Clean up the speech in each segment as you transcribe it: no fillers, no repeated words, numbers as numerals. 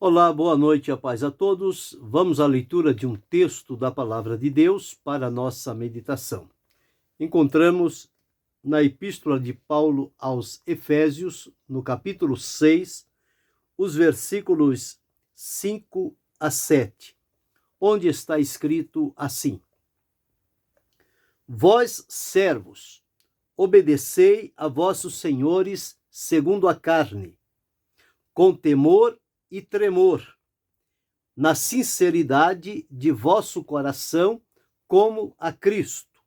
Olá, boa noite, a paz a todos. Vamos à leitura de um texto da Palavra de Deus para a nossa meditação. Encontramos na Epístola de Paulo aos Efésios, no capítulo 6, os versículos 5 a 7, onde está escrito assim: Vós, servos, obedecei a vossos senhores segundo a carne, com temor e tremor, na sinceridade de vosso coração, como a Cristo,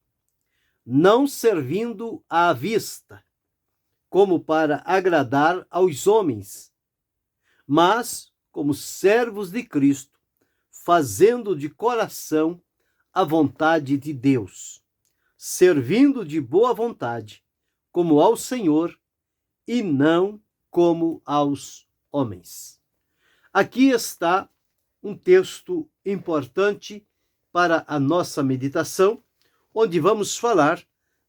não servindo à vista, como para agradar aos homens, mas como servos de Cristo, fazendo de coração a vontade de Deus, servindo de boa vontade, como ao Senhor e não como aos homens. Aqui está um texto importante para a nossa meditação, onde vamos falar,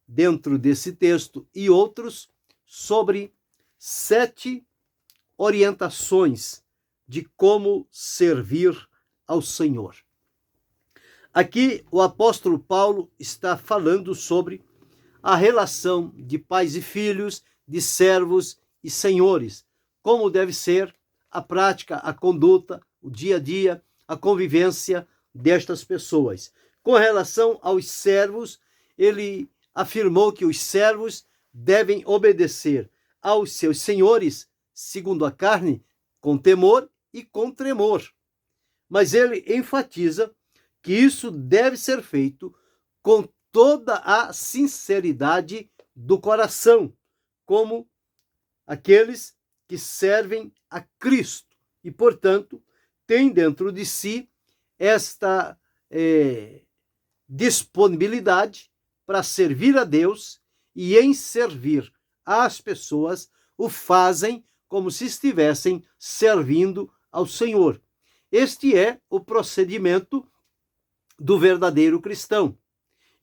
dentro desse texto e outros, sobre 7 orientações de como servir ao Senhor. Aqui o apóstolo Paulo está falando sobre a relação de pais e filhos, de servos e senhores, como deve ser a prática, a conduta, o dia a dia, a convivência destas pessoas. Com relação aos servos, ele afirmou que os servos devem obedecer aos seus senhores, segundo a carne, com temor e com tremor. Mas ele enfatiza que isso deve ser feito com toda a sinceridade do coração, como aqueles que servem a Cristo e, portanto, tem dentro de si esta disponibilidade para servir a Deus, e em servir às pessoas o fazem como se estivessem servindo ao Senhor. Este é o procedimento do verdadeiro cristão.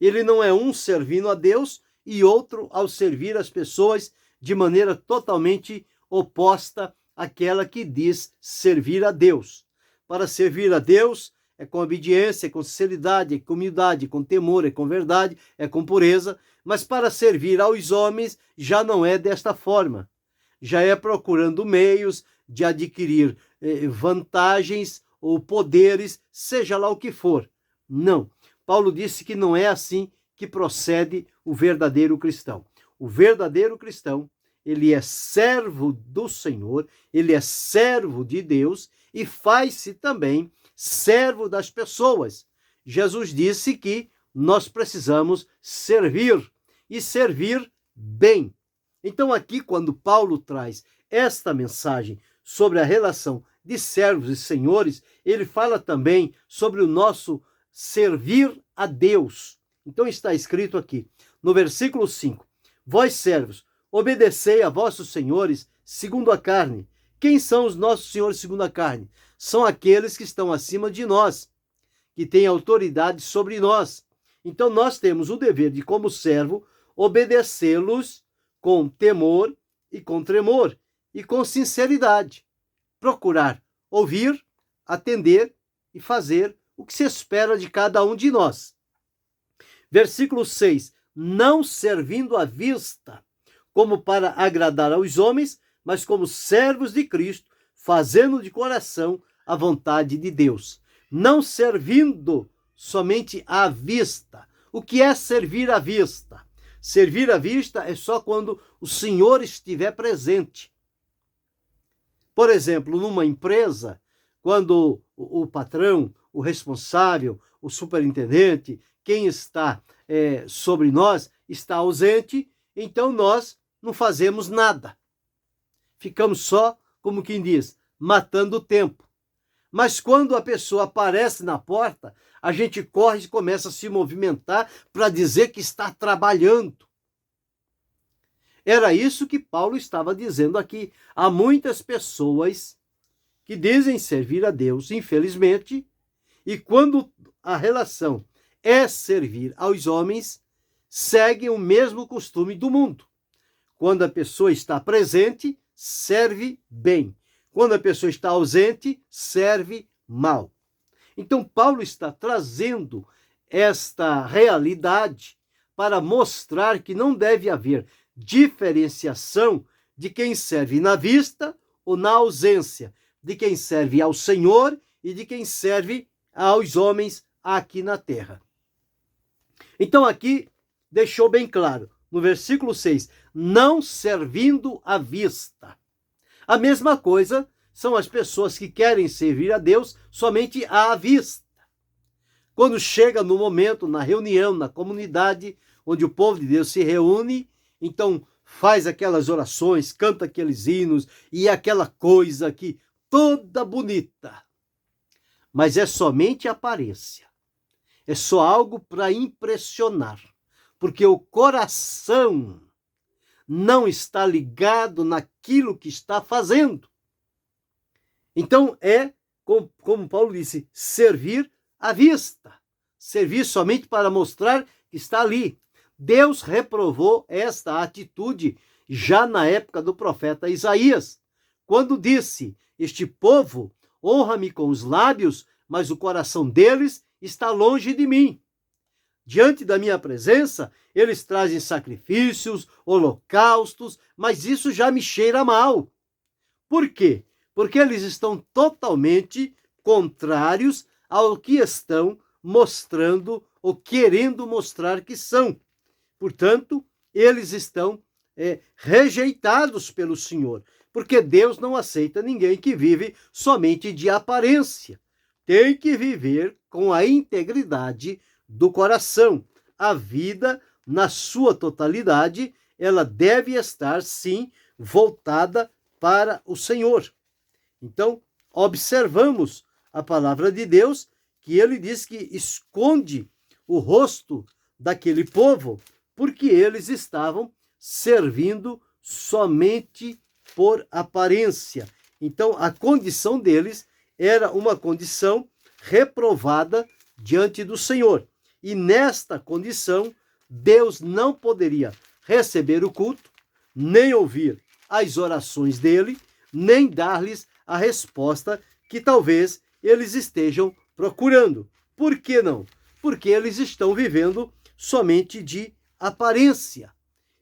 Ele não é um servindo a Deus e outro ao servir as pessoas de maneira totalmente oposta àquela que diz servir a Deus. Para servir a Deus é com obediência, é com sinceridade, é com humildade, é com temor, é com verdade, é com pureza. Mas para servir aos homens já não é desta forma. Já é procurando meios de adquirir vantagens ou poderes, seja lá o que for. Não. Paulo disse que não é assim que procede o verdadeiro cristão. O verdadeiro cristão, ele é servo do Senhor, ele é servo de Deus e faz-se também servo das pessoas. Jesus disse que nós precisamos servir e servir bem. Então aqui, quando Paulo traz esta mensagem sobre a relação de servos e senhores, ele fala também sobre o nosso servir a Deus. Então está escrito aqui, no versículo 5, Vós, servos, obedecei a vossos senhores segundo a carne. Quem são os nossos senhores segundo a carne? São aqueles que estão acima de nós, que têm autoridade sobre nós. Então nós temos o dever de, como servo, obedecê-los com temor e com tremor e com sinceridade. Procurar ouvir, atender e fazer o que se espera de cada um de nós. Versículo 6. Não servindo à vista, como para agradar aos homens, mas como servos de Cristo, fazendo de coração a vontade de Deus. Não servindo somente à vista. O que é servir à vista? Servir à vista é só quando o Senhor estiver presente. Por exemplo, numa empresa, quando o patrão, o responsável, o superintendente, quem está sobre nós está ausente, então nós não fazemos nada. Ficamos só, como quem diz, matando o tempo. Mas quando a pessoa aparece na porta, a gente corre e começa a se movimentar para dizer que está trabalhando. Era isso que Paulo estava dizendo aqui. Há muitas pessoas que dizem servir a Deus, infelizmente, e quando a relação é servir aos homens, seguem o mesmo costume do mundo. Quando a pessoa está presente, serve bem. Quando a pessoa está ausente, serve mal. Então, Paulo está trazendo esta realidade para mostrar que não deve haver diferenciação de quem serve na vista ou na ausência, de quem serve ao Senhor e de quem serve aos homens aqui na terra. Então, aqui deixou bem claro, no versículo 6, não servindo à vista. A mesma coisa são as pessoas que querem servir a Deus somente à vista. Quando chega no momento, na reunião, na comunidade, onde o povo de Deus se reúne, então faz aquelas orações, canta aqueles hinos e aquela coisa aqui toda bonita. Mas é somente aparência. É só algo para impressionar. Porque o coração não está ligado naquilo que está fazendo. Então é, como Paulo disse, servir à vista. Servir somente para mostrar que está ali. Deus reprovou esta atitude já na época do profeta Isaías, quando disse: este povo honra-me com os lábios, mas o coração deles está longe de mim. Diante da minha presença, eles trazem sacrifícios, holocaustos, mas isso já me cheira mal. Por quê? Porque eles estão totalmente contrários ao que estão mostrando ou querendo mostrar que são. Portanto, eles estão rejeitados pelo Senhor, porque Deus não aceita ninguém que vive somente de aparência. Tem que viver com a integridade do coração. A vida, na sua totalidade, ela deve estar, sim, voltada para o Senhor. Então, observamos a palavra de Deus, que ele diz que esconde o rosto daquele povo, porque eles estavam servindo somente por aparência. Então, a condição deles era uma condição reprovada diante do Senhor. E nesta condição, Deus não poderia receber o culto, nem ouvir as orações dele, nem dar-lhes a resposta que talvez eles estejam procurando. Por que não? Porque eles estão vivendo somente de aparência.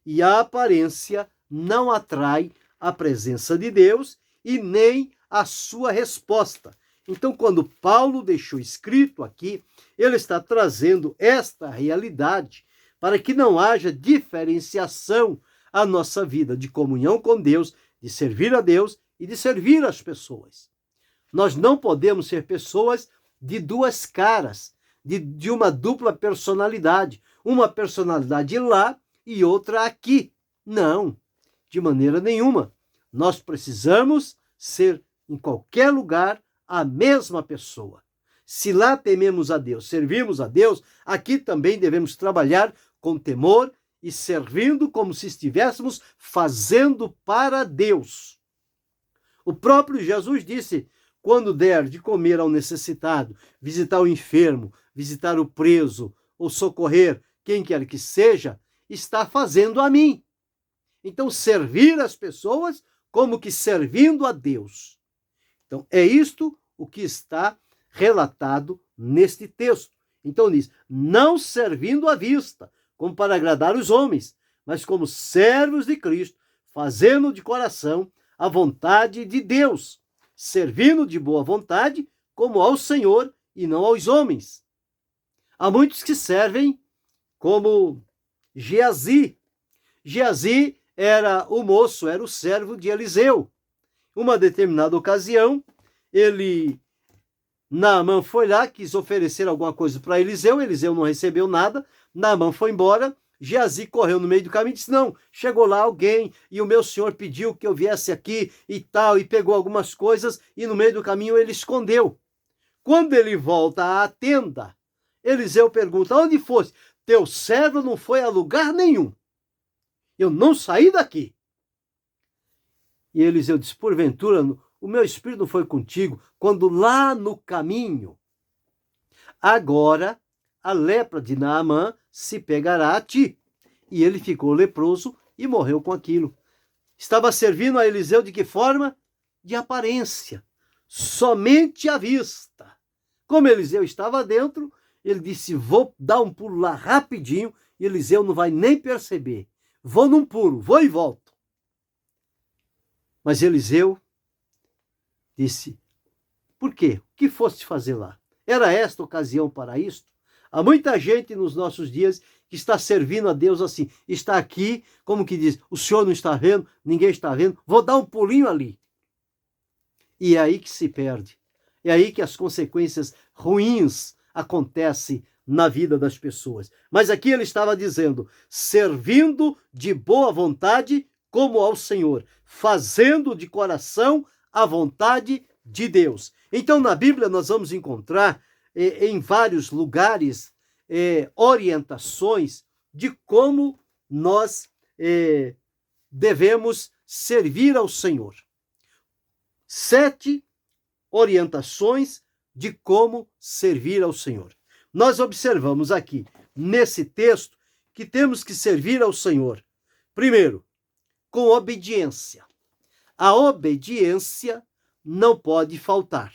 E a aparência não atrai a presença de Deus e nem a sua resposta. Então, quando Paulo deixou escrito aqui, ele está trazendo esta realidade para que não haja diferenciação à nossa vida de comunhão com Deus, de servir a Deus e de servir as pessoas. Nós não podemos ser pessoas de duas caras, de uma dupla personalidade. Uma personalidade lá e outra aqui. Não, de maneira nenhuma. Nós precisamos ser, em qualquer lugar, a mesma pessoa. Se lá tememos a Deus, servimos a Deus, aqui também devemos trabalhar com temor e servindo como se estivéssemos fazendo para Deus. O próprio Jesus disse: quando der de comer ao necessitado, visitar o enfermo, visitar o preso ou socorrer quem quer que seja, está fazendo a mim. Então, servir as pessoas como que servindo a Deus. Então, é isto o que está relatado neste texto. Então, diz: não servindo à vista, como para agradar os homens, mas como servos de Cristo, fazendo de coração a vontade de Deus, servindo de boa vontade, como ao Senhor e não aos homens. Há muitos que servem como Geazi. Geazi era o moço, era o servo de Eliseu. Uma determinada ocasião, Naamã foi lá, quis oferecer alguma coisa para Eliseu, Eliseu não recebeu nada, Naamã foi embora, Geazi correu no meio do caminho e disse: não, chegou lá alguém e o meu senhor pediu que eu viesse aqui e tal, e pegou algumas coisas e no meio do caminho ele escondeu. Quando ele volta à tenda, Eliseu pergunta: onde fosse? Teu servo não foi a lugar nenhum. Eu não saí daqui. E Eliseu disse: porventura, o meu espírito não foi contigo quando lá no caminho? Agora a lepra de Naamã se pegará a ti. E ele ficou leproso e morreu com aquilo. Estava servindo a Eliseu de que forma? de aparência, somente à vista. Como Eliseu estava dentro, ele disse, vou dar um pulo lá rapidinho, e Eliseu não vai nem perceber. Vou num pulo, vou e volto. Mas Eliseu disse, por quê? O que foste fazer lá? Era esta ocasião para isto? Há muita gente nos nossos dias que está servindo a Deus assim, está aqui, como que diz, o Senhor não está vendo, ninguém está vendo, vou dar um pulinho ali. E é aí que se perde. É aí que as consequências ruins acontecem na vida das pessoas. Mas aqui ele estava dizendo, servindo de boa vontade como ao Senhor, fazendo de coração a vontade de Deus. Então, na Bíblia, nós vamos encontrar em vários lugares orientações de como nós devemos servir ao Senhor. 7 orientações de como servir ao Senhor. Nós observamos aqui, nesse texto, que temos que servir ao Senhor, primeiro, com obediência. A obediência não pode faltar.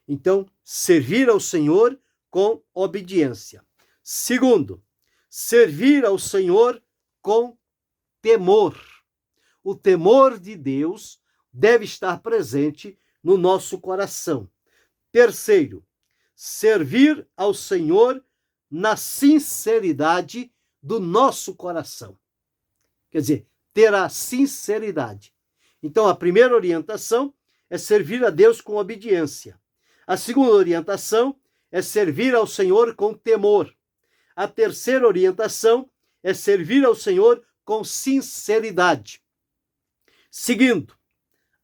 Então, servir ao Senhor com obediência. Segundo, servir ao Senhor com temor. O temor de Deus deve estar presente no nosso coração. Terceiro, servir ao Senhor na sinceridade do nosso coração. Quer dizer, ter a sinceridade. Então, a primeira orientação é servir a Deus com obediência. A segunda orientação é servir ao Senhor com temor. A terceira orientação é servir ao Senhor com sinceridade. Seguindo,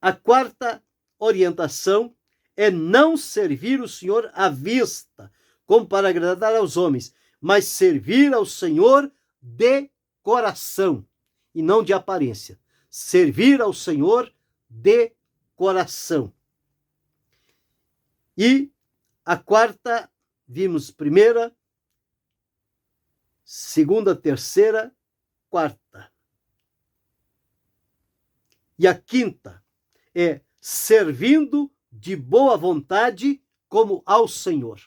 a quarta orientação é não servir o Senhor à vista, como para agradar aos homens, mas servir ao Senhor de coração e não de aparência. Servir ao Senhor de coração. E a quarta, vimos primeira, segunda, terceira, quarta. E a quinta é servindo de boa vontade como ao Senhor.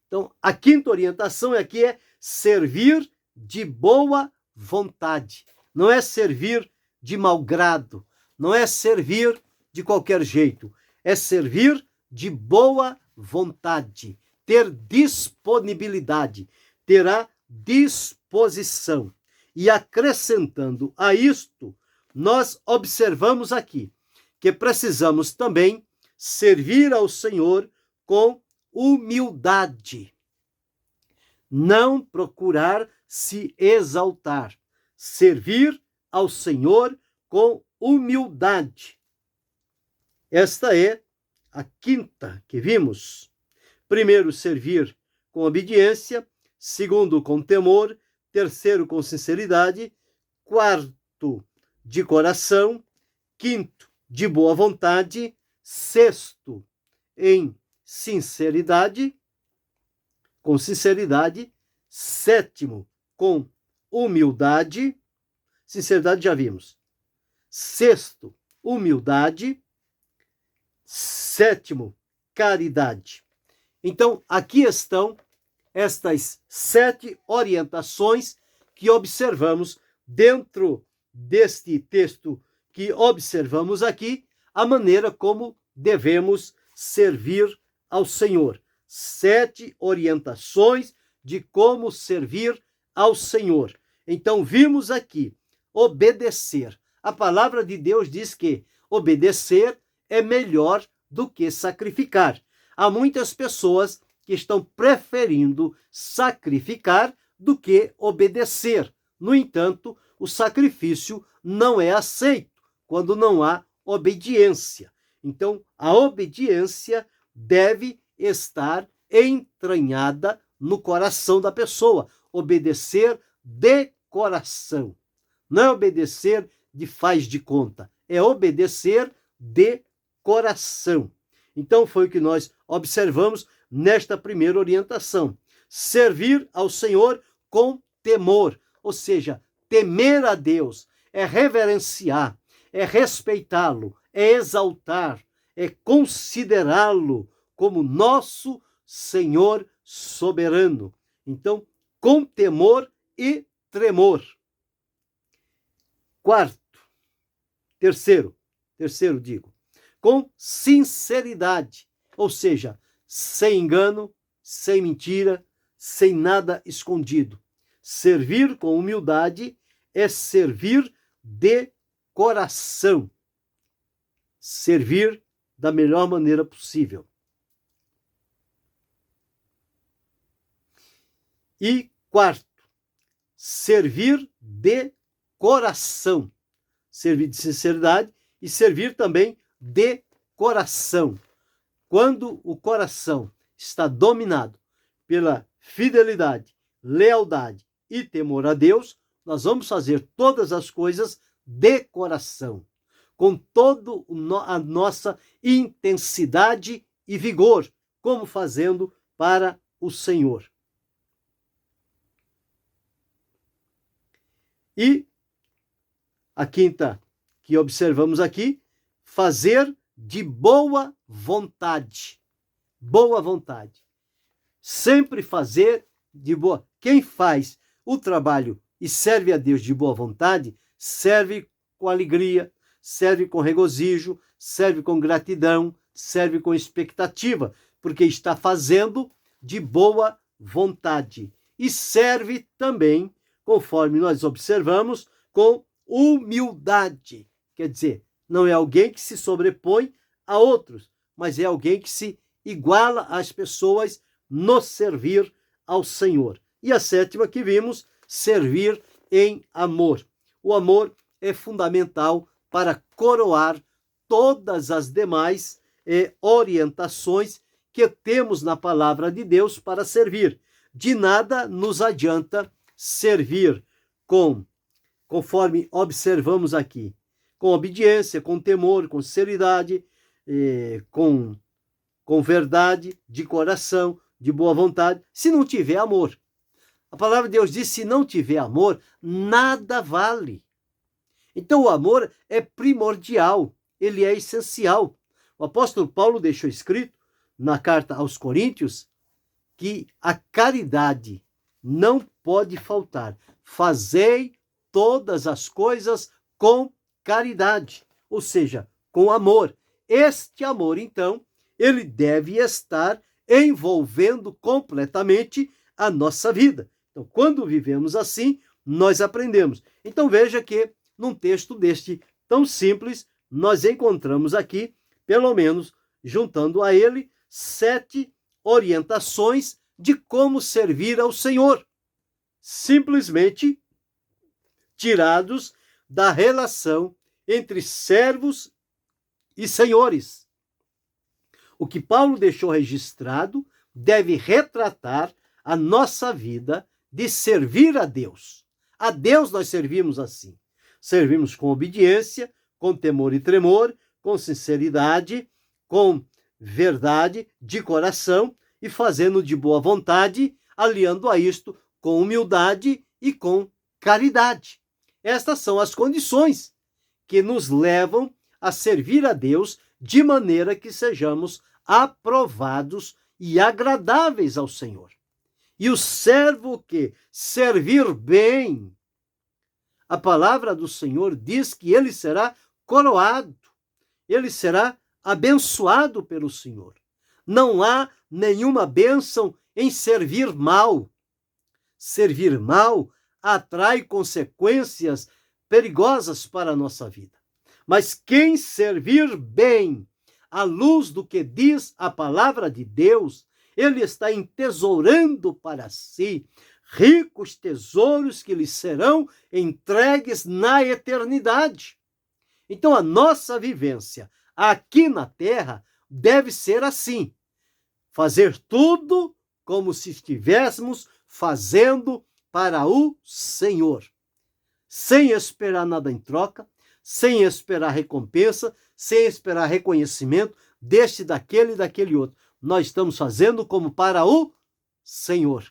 Então, a quinta orientação aqui é servir de boa vontade. Não é servir de mau grado, não é servir de qualquer jeito, é servir de boa vontade, ter disponibilidade, ter a disposição. E acrescentando a isto, nós observamos aqui que precisamos também servir ao Senhor com humildade. Não procurar se exaltar. Servir ao Senhor com humildade. Esta é a quinta que vimos. Primeiro, servir com obediência. Segundo, com temor. Terceiro, com sinceridade. Quarto, de coração. Quinto, de boa vontade. Sexto, em sinceridade, com sinceridade. Sétimo, com humildade. Sinceridade já vimos. Sexto, humildade. Sétimo, caridade. Então, aqui estão estas 7 orientações que observamos dentro deste texto que observamos aqui, a maneira como devemos servir ao Senhor. 7 orientações de como servir ao Senhor. Então, vimos aqui, obedecer. A palavra de Deus diz que obedecer é melhor do que sacrificar. Há muitas pessoas que estão preferindo sacrificar do que obedecer. No entanto, o sacrifício não é aceito quando não há obediência. Então, a obediência deve estar entranhada no coração da pessoa. Obedecer de coração. Não é obedecer de faz de conta, é obedecer de coração. Então, foi o que nós observamos nesta primeira orientação. Servir ao Senhor com temor, ou seja, temer a Deus, é reverenciar, é respeitá-lo, é exaltar, é considerá-lo como nosso Senhor soberano. Então, com temor e tremor. Terceiro digo, com sinceridade, ou seja, sem engano, sem mentira, sem nada escondido. Servir com humildade é servir de coração. Servir da melhor maneira possível. E quarto, servir de coração. Servir de sinceridade e servir também de coração. Quando o coração está dominado pela fidelidade, lealdade e temor a Deus, nós vamos fazer todas as coisas de coração, com toda a nossa intensidade e vigor, como fazendo para o Senhor. E a quinta que observamos aqui, fazer de boa vontade. Boa vontade. Sempre fazer de boa. Quem faz o trabalho e serve a Deus de boa vontade, serve com alegria, serve com regozijo, serve com gratidão, serve com expectativa, porque está fazendo de boa vontade. E serve também, conforme nós observamos, com humildade. Quer dizer, não é alguém que se sobrepõe a outros, mas é alguém que se iguala às pessoas no servir ao Senhor. E a sétima que vimos, servir em amor. O amor é fundamental para coroar todas as demais orientações que temos na palavra de Deus para servir. De nada nos adianta servir conforme observamos aqui, com obediência, com temor, com sinceridade, com verdade, de coração, de boa vontade, se não tiver amor. A palavra de Deus diz, se não tiver amor, nada vale. Então o amor é primordial, ele é essencial. O apóstolo Paulo deixou escrito na carta aos Coríntios que a caridade não pode faltar. Fazei todas as coisas com caridade, ou seja, com amor. Este amor, então, ele deve estar envolvendo completamente a nossa vida. Então, quando vivemos assim, nós aprendemos. Então, veja que num texto deste tão simples, nós encontramos aqui, pelo menos, juntando a ele, 7 orientações de como servir ao Senhor. Simplesmente tirados da relação entre servos e senhores. O que Paulo deixou registrado deve retratar a nossa vida de servir a Deus. A Deus nós servimos assim. Servimos com obediência, com temor e tremor, com sinceridade, com verdade, de coração e fazendo de boa vontade, aliando a isto com humildade e com caridade. Estas são as condições que nos levam a servir a Deus de maneira que sejamos aprovados e agradáveis ao Senhor. E o servo que servir bem, a palavra do Senhor diz que ele será coroado, ele será abençoado pelo Senhor. Não há nenhuma bênção em servir mal. Servir mal atrai consequências perigosas para a nossa vida. Mas quem servir bem, à luz do que diz a palavra de Deus, ele está entesourando para si ricos tesouros que lhe serão entregues na eternidade. Então, a nossa vivência aqui na terra deve ser assim: fazer tudo como se estivéssemos fazendo para o Senhor, sem esperar nada em troca, sem esperar recompensa, sem esperar reconhecimento deste, daquele e daquele outro. Nós estamos fazendo como para o Senhor.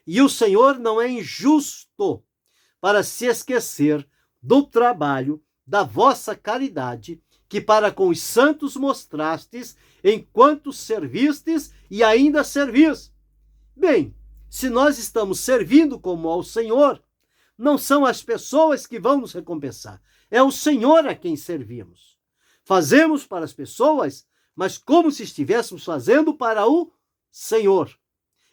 E o Senhor não é injusto para se esquecer do trabalho, da vossa caridade que para com os santos mostrastes, enquanto servistes e ainda servis. Bem, se nós estamos servindo como ao Senhor, não são as pessoas que vão nos recompensar, é o Senhor a quem servimos. Fazemos para as pessoas, mas como se estivéssemos fazendo para o Senhor.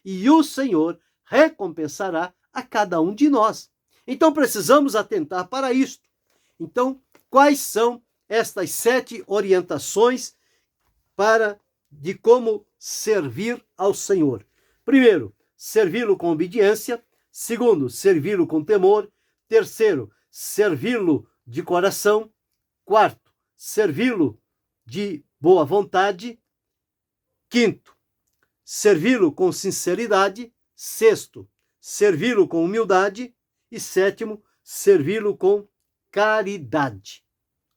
E o Senhor recompensará a cada um de nós. Então precisamos atentar para isto. Então, quais são estas 7 orientações de como servir ao Senhor? Primeiro, servi-lo com obediência. Segundo, servi-lo com temor. Terceiro, servi-lo de coração. Quarto, servi-lo de boa vontade. Quinto, servi-lo com sinceridade. Sexto, servi-lo com humildade. E sétimo, servi-lo com caridade,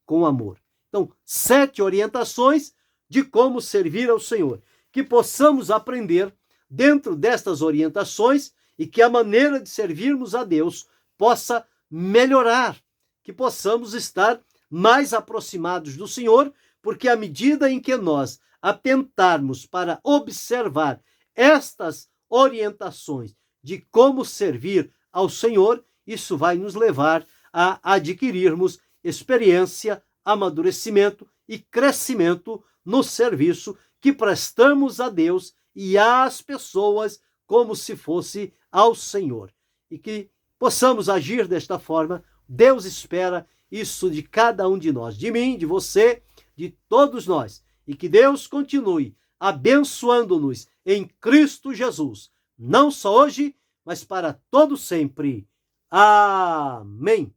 com amor. Então, 7 orientações de como servir ao Senhor. Que possamos aprender dentro destas orientações e que a maneira de servirmos a Deus possa melhorar, que possamos estar mais aproximados do Senhor, porque à medida em que nós atentarmos para observar estas orientações de como servir ao Senhor, isso vai nos levar a adquirirmos experiência, amadurecimento e crescimento no serviço que prestamos a Deus e às pessoas como se fosse ao Senhor. E que possamos agir desta forma. Deus espera isso de cada um de nós, de mim, de você, de todos nós. E que Deus continue abençoando-nos em Cristo Jesus, não só hoje, mas para todo sempre. Amém.